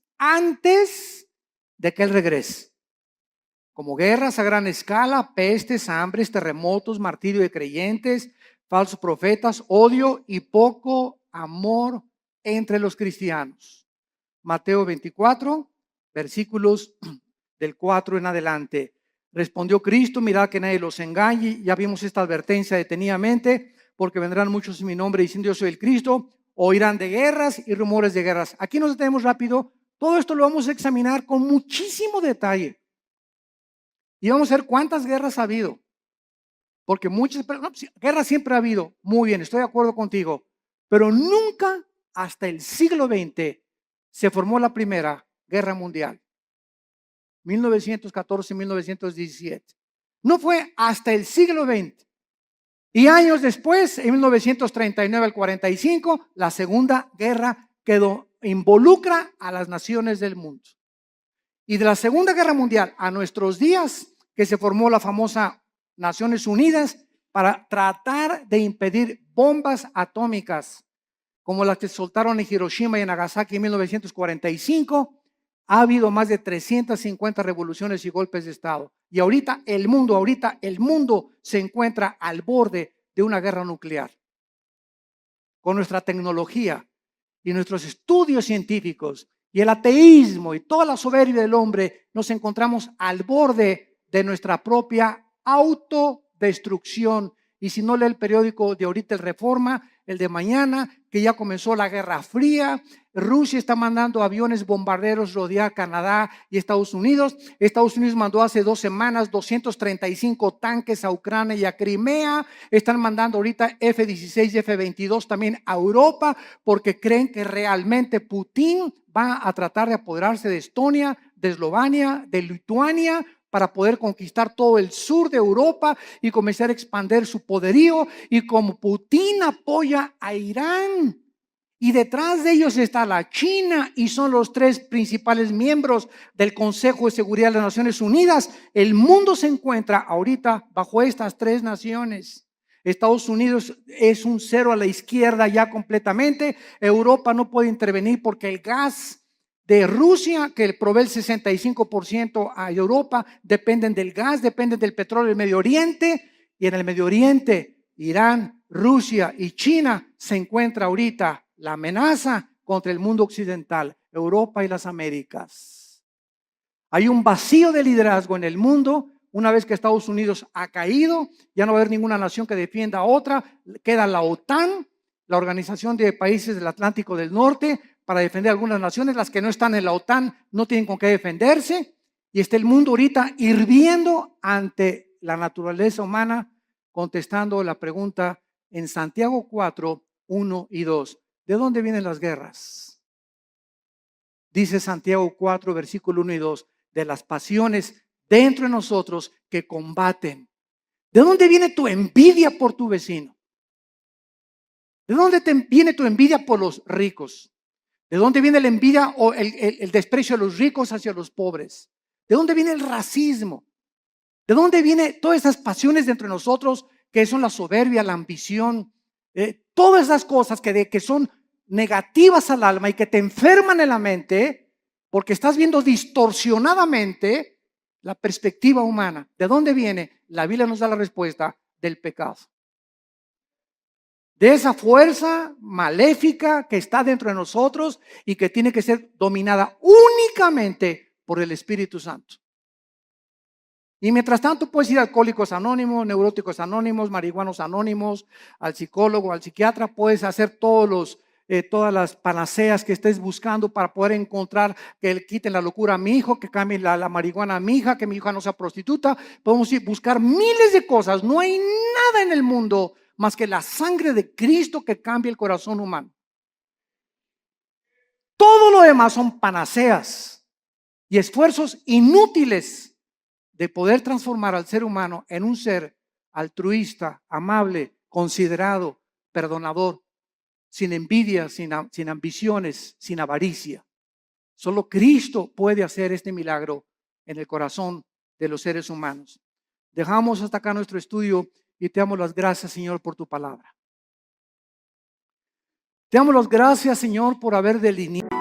de que Él regrese. Como guerras a gran escala, pestes, hambres, terremotos, martirio de creyentes, falsos profetas, odio y poco amor entre los cristianos. Mateo 24, versículos del 4 en adelante. Respondió Cristo, mirad que nadie los engañe. Ya vimos esta advertencia detenidamente, porque vendrán muchos en mi nombre diciendo yo soy el Cristo, oirán de guerras y rumores de guerras. Aquí nos detenemos rápido. Todo esto lo vamos a examinar con muchísimo detalle. Y vamos a ver cuántas guerras ha habido. Porque muchas guerras siempre ha habido. Muy bien, estoy de acuerdo contigo. Pero nunca hasta el siglo XX se formó la Primera Guerra Mundial. 1914-1917. No fue hasta el siglo XX. Y años después, en 1939 al 45, la Segunda Guerra involucra a las naciones del mundo. Y de la Segunda Guerra Mundial a nuestros días, que se formó la famosa Naciones Unidas para tratar de impedir bombas atómicas como las que soltaron en Hiroshima y en Nagasaki en 1945, ha habido más de 350 revoluciones y golpes de Estado. Y ahorita el mundo se encuentra al borde de una guerra nuclear. Con nuestra tecnología y nuestros estudios científicos y el ateísmo y toda la soberbia del hombre, nos encontramos al borde de nuestra propia autodestrucción. Y si no lee el periódico de ahorita, el Reforma, el de mañana, que ya comenzó la Guerra Fría, Rusia está mandando aviones bombarderos rodear Canadá y Estados Unidos. Estados Unidos mandó hace 2 semanas 235 tanques a Ucrania y a Crimea. Están mandando ahorita F-16 y F-22 también a Europa porque creen que realmente Putin va a tratar de apoderarse de Estonia, de Eslovenia, de Lituania, para poder conquistar todo el sur de Europa y comenzar a expandir su poderío. Y como Putin apoya a Irán, y detrás de ellos está la China y son los 3 principales miembros del Consejo de Seguridad de las Naciones Unidas, el mundo se encuentra ahorita bajo estas 3 naciones. Estados Unidos es un cero a la izquierda ya completamente. Europa no puede intervenir porque el gas de Rusia, que provee el 65% a Europa, dependen del gas, dependen del petróleo del Medio Oriente. Y en el Medio Oriente, Irán, Rusia y China se encuentra ahorita la amenaza contra el mundo occidental, Europa y las Américas. Hay un vacío de liderazgo en el mundo. Una vez que Estados Unidos ha caído, ya no va a haber ninguna nación que defienda a otra. Queda la OTAN, la Organización de Países del Atlántico del Norte, para defender algunas naciones. Las que no están en la OTAN no tienen con qué defenderse. Y está el mundo ahorita hirviendo ante la naturaleza humana, contestando la pregunta en Santiago 4, 1 y 2. ¿De dónde vienen las guerras? Dice Santiago 4, versículo 1 y 2, de las pasiones dentro de nosotros que combaten. ¿De dónde viene tu envidia por tu vecino? ¿De dónde viene tu envidia por los ricos? ¿De dónde viene la envidia o el desprecio de los ricos hacia los pobres? ¿De dónde viene el racismo? ¿De dónde vienen todas esas pasiones dentro de nosotros que son la soberbia, la ambición? Todas esas cosas que son negativas al alma y que te enferman en la mente porque estás viendo distorsionadamente la perspectiva humana. ¿De dónde viene? La Biblia nos da la respuesta: del pecado. De esa fuerza maléfica que está dentro de nosotros y que tiene que ser dominada únicamente por el Espíritu Santo. Y mientras tanto puedes ir a Alcohólicos Anónimos, Neuróticos Anónimos, Marihuanos Anónimos, al psicólogo, al psiquiatra. Puedes hacer todas las panaceas que estés buscando para poder encontrar que le quiten la locura a mi hijo, que cambien la marihuana a mi hija, que mi hija no sea prostituta. Podemos ir buscar miles de cosas. No hay nada en el mundo más que la sangre de Cristo que cambie el corazón humano. Todo lo demás son panaceas y esfuerzos inútiles de poder transformar al ser humano en un ser altruista, amable, considerado, perdonador, sin envidia, sin ambiciones, sin avaricia. Solo Cristo puede hacer este milagro en el corazón de los seres humanos. Dejamos hasta acá nuestro estudio y te damos las gracias, Señor, por tu palabra. Te damos las gracias, Señor, por haber delineado